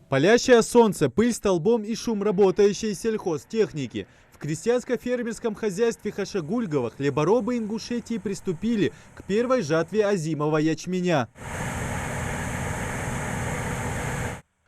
Палящее солнце, пыль столбом и шум работающей сельхозтехники. В крестьянско-фермерском хозяйстве Хашагульгова хлеборобы Ингушетии приступили к первой жатве озимого ячменя.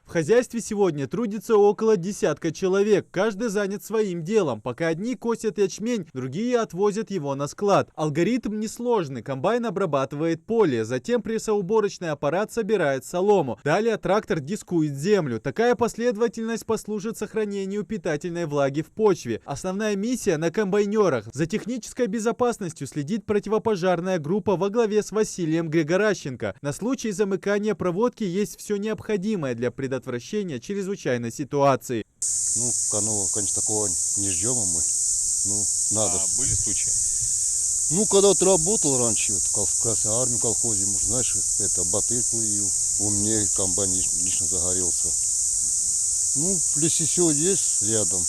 В хозяйстве сегодня трудится около десятка человек. Каждый занят своим делом. Пока одни косят ячмень, другие отвозят его на склад. Алгоритм несложный. Комбайн обрабатывает поле. Затем прессоуборочный аппарат собирает солому. Далее трактор дискует землю. Такая последовательность послужит сохранению питательной влаги в почве. Основная миссия на комбайнерах. За технической безопасностью следит противопожарная группа во главе с Василием Григоращенко. На случай замыкания проводки есть все необходимое для предотвращения чрезвычайной ситуации. Конечно, такого не ждем мы. Надо. Были случаи? Когда вот работал раньше, вот в Красной Армии, в колхозе, знаешь, это батырку и у меня комбайн лично загорелся. В лесе все есть рядом.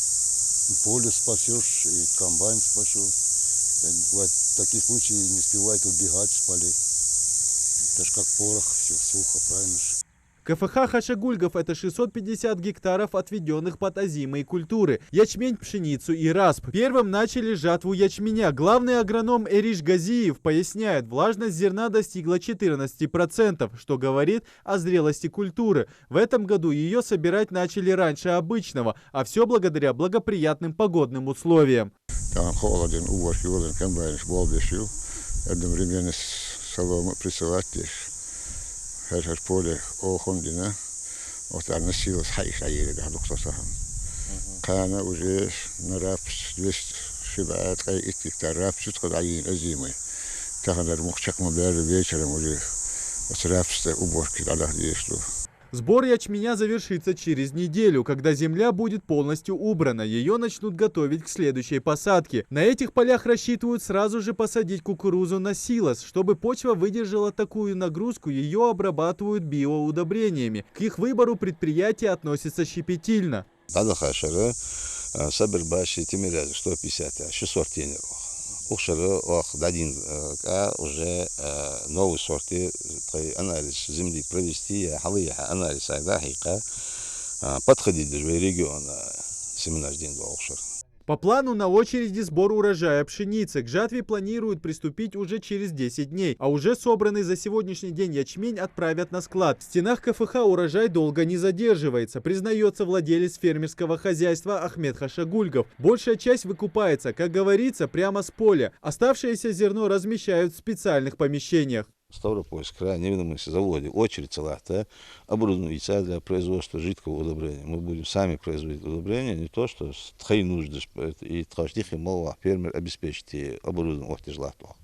Поле спасешь, и комбайн спасешь. Бывает, такие случаи не успевает убегать с полей. Это ж как порох, все сухо, правильно же. КФХ Хашагульгов – это 650 гектаров, отведенных под озимые культуры – ячмень, пшеницу и расп. Первым начали жатву ячменя. Главный агроном Эриш Газиев поясняет, влажность зерна достигла 14%, что говорит о зрелости культуры. В этом году ее собирать начали раньше обычного, а все благодаря благоприятным погодным условиям. Там холоден, уборки, комбайн, болбешил, одновременно солому присылать. Поле Охондина, вот она сила хайшаири да духсасахан. Кана уже на рапс 200 шибаат кай гектар рапс кадаин зимой. Тахадар мухчак мобер вечером уже с рапс уборки дала действу. Сбор ячменя завершится через неделю, когда земля будет полностью убрана. Ее начнут готовить к следующей посадке. На этих полях рассчитывают сразу же посадить кукурузу на силос. Чтобы почва выдержала такую нагрузку, ее обрабатывают биоудобрениями. К их выбору предприятие относится щепетильно. Надо хашера, сабер баши, тимиряз, 150, 600 тенеров. Ухшера, один, уже новые сорты, анализ земли провести, анализ айдахика, подходить даже в регион, 17 дней до ухшера. По плану на очереди сбор урожая пшеницы. К жатве планируют приступить уже через 10 дней, а уже собранный за сегодняшний день ячмень отправят на склад. В стенах КФХ урожай долго не задерживается, признается владелец фермерского хозяйства Ахмед Хашагульгов. Большая часть выкупается, как говорится, прямо с поля. Оставшееся зерно размещают в специальных помещениях. Ставропольск, край, невидимости, заводе, очередь целая, оборудование для производства жидкого удобрения. Мы будем сами производить удобрения, не то, что тхай нужды, и тхаштихи мова, фермер обеспечит и оборудование тяжелого.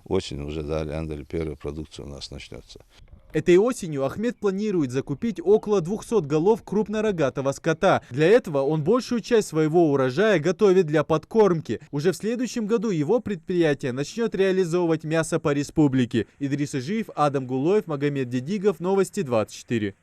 Осенью уже дали, первая продукция у нас начнется. Этой осенью Ахмед планирует закупить около 200 голов крупнорогатого скота. Для этого он большую часть своего урожая готовит для подкормки. Уже в следующем году его предприятие начнет реализовывать мясо по республике. Идрис Ижиев, Адам Гулоев, Магомед Дедигов, Новости 24.